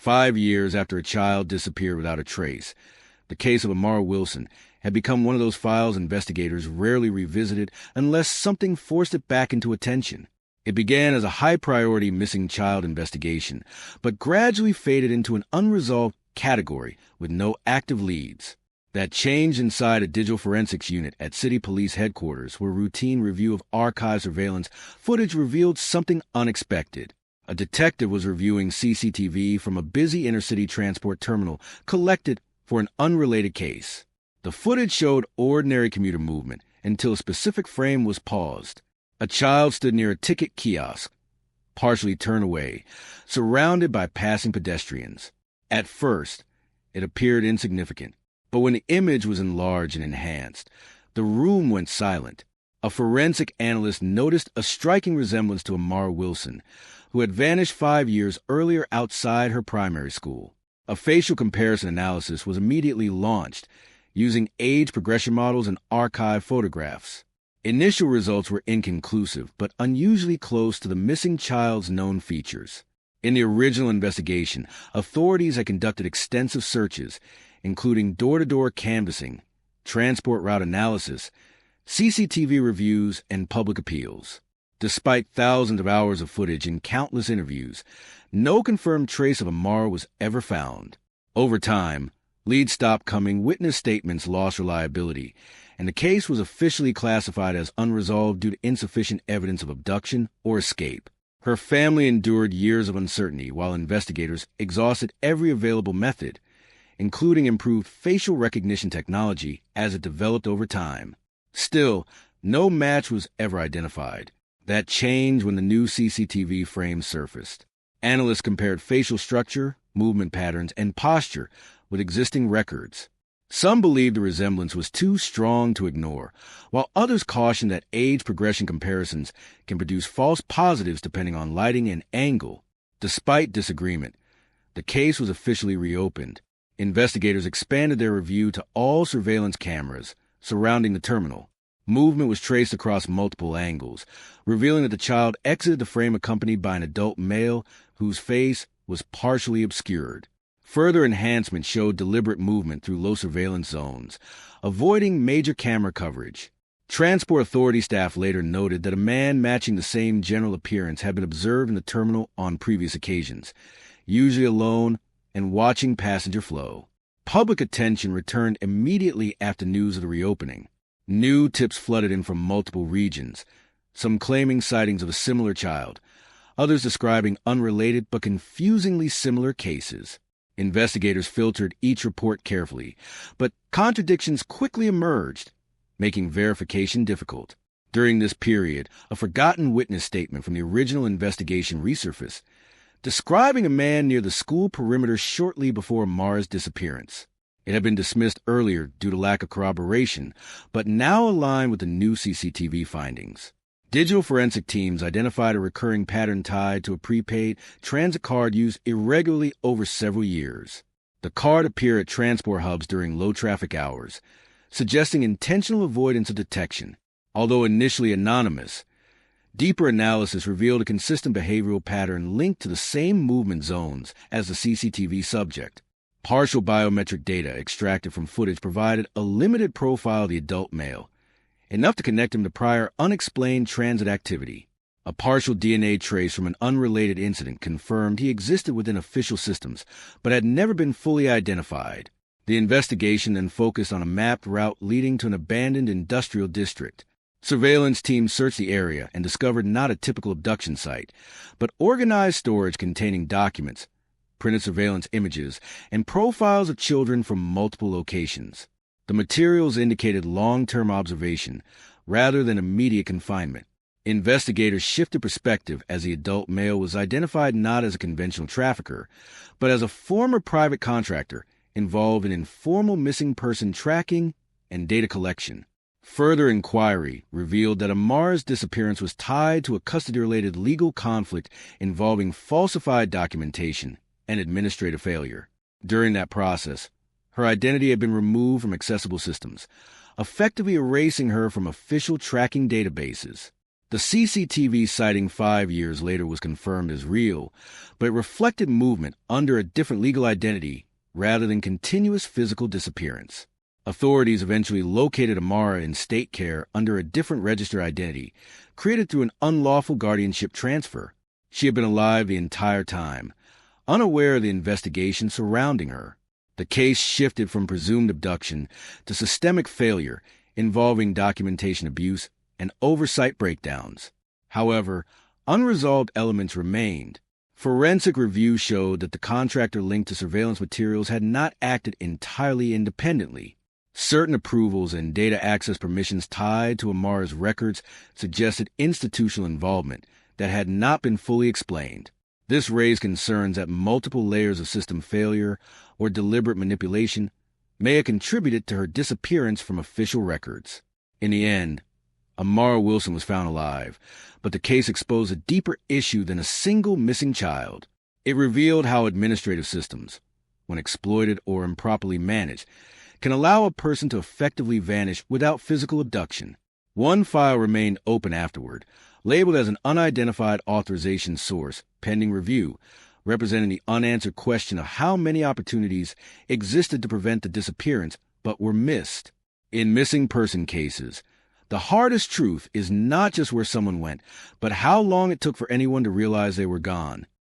5 years after a child disappeared without a trace, the case of Amara Wilson had become one of those files investigators rarely revisited unless something forced it back into attention. It began as a high-priority missing child investigation, but gradually faded into an unresolved category with no active leads. That changed inside a digital forensics unit at City Police Headquarters, where routine review of archive surveillance footage revealed something unexpected. A detective was reviewing CCTV from a busy inner-city transport terminal collected for an unrelated case. The footage showed ordinary commuter movement until a specific frame was paused. A child stood near a ticket kiosk, partially turned away, surrounded by passing pedestrians. At first, it appeared insignificant, but when the image was enlarged and enhanced, the room went silent. A forensic analyst noticed a striking resemblance to Amara Wilson, who had vanished 5 years earlier outside her primary school. A facial comparison analysis was immediately launched, using age progression models and archive photographs. Initial results were inconclusive, but unusually close to the missing child's known features. In the original investigation, authorities had conducted extensive searches, including door-to-door canvassing, transport route analysis, CCTV reviews, and public appeals. Despite thousands of hours of footage and countless interviews, no confirmed trace of Amara was ever found. Over time, leads stopped coming, witness statements lost reliability, and the case was officially classified as unresolved due to insufficient evidence of abduction or escape. Her family endured years of uncertainty while investigators exhausted every available method, including improved facial recognition technology as it developed over time. Still, no match was ever identified. That changed when the new CCTV frames surfaced. Analysts compared facial structure, movement patterns, and posture with existing records. Some believed the resemblance was too strong to ignore, while others cautioned that age progression comparisons can produce false positives depending on lighting and angle. Despite disagreement, the case was officially reopened. Investigators expanded their review to all surveillance cameras surrounding the terminal. Movement was traced across multiple angles, revealing that the child exited the frame accompanied by an adult male whose face was partially obscured. Further enhancement showed deliberate movement through low surveillance zones, avoiding major camera coverage. Transport Authority staff later noted that a man matching the same general appearance had been observed in the terminal on previous occasions, usually alone and watching passenger flow. Public attention returned immediately after news of the reopening. New tips flooded in from multiple regions, some claiming sightings of a similar child, others describing unrelated but confusingly similar cases. Investigators filtered each report carefully, but contradictions quickly emerged, making verification difficult. During this period, a forgotten witness statement from the original investigation resurfaced, describing a man near the school perimeter shortly before Amara's disappearance. It had been dismissed earlier due to lack of corroboration, but now aligned with the new CCTV findings. Digital forensic teams identified a recurring pattern tied to a prepaid transit card used irregularly over several years. The card appeared at transport hubs during low-traffic hours, suggesting intentional avoidance of detection. Although initially anonymous, deeper analysis revealed a consistent behavioral pattern linked to the same movement zones as the CCTV subject. Partial biometric data extracted from footage provided a limited profile of the adult male, enough to connect him to prior unexplained transit activity. A partial DNA trace from an unrelated incident confirmed he existed within official systems, but had never been fully identified. The investigation then focused on a mapped route leading to an abandoned industrial district. Surveillance teams searched the area and discovered not a typical abduction site, but organized storage containing documents, printed surveillance images, and profiles of children from multiple locations. The materials indicated long-term observation rather than immediate confinement. Investigators shifted perspective as the adult male was identified not as a conventional trafficker, but as a former private contractor involved in informal missing person tracking and data collection. Further inquiry revealed that Amara's disappearance was tied to a custody-related legal conflict involving falsified documentation and administrative failure. During that process, her identity had been removed from accessible systems, effectively erasing her from official tracking databases. The CCTV sighting 5 years later was confirmed as real, but it reflected movement under a different legal identity rather than continuous physical disappearance. Authorities eventually located Amara in state care under a different registered identity, created through an unlawful guardianship transfer. She had been alive the entire time, unaware of the investigation surrounding her. The case shifted from presumed abduction to systemic failure involving documentation abuse and oversight breakdowns. However, unresolved elements remained. Forensic review showed that the contractor linked to surveillance materials had not acted entirely independently. Certain approvals and data access permissions tied to Amara's records suggested institutional involvement that had not been fully explained. This raised concerns that multiple layers of system failure or deliberate manipulation may have contributed to her disappearance from official records. In the end, Amara Wilson was found alive, but the case exposed a deeper issue than a single missing child. It revealed how administrative systems, when exploited or improperly managed, can allow a person to effectively vanish without physical abduction. One file remained open afterward, labeled as an unidentified authorization source, pending review, representing the unanswered question of how many opportunities existed to prevent the disappearance but were missed. In missing person cases, the hardest truth is not just where someone went, but how long it took for anyone to realize they were gone.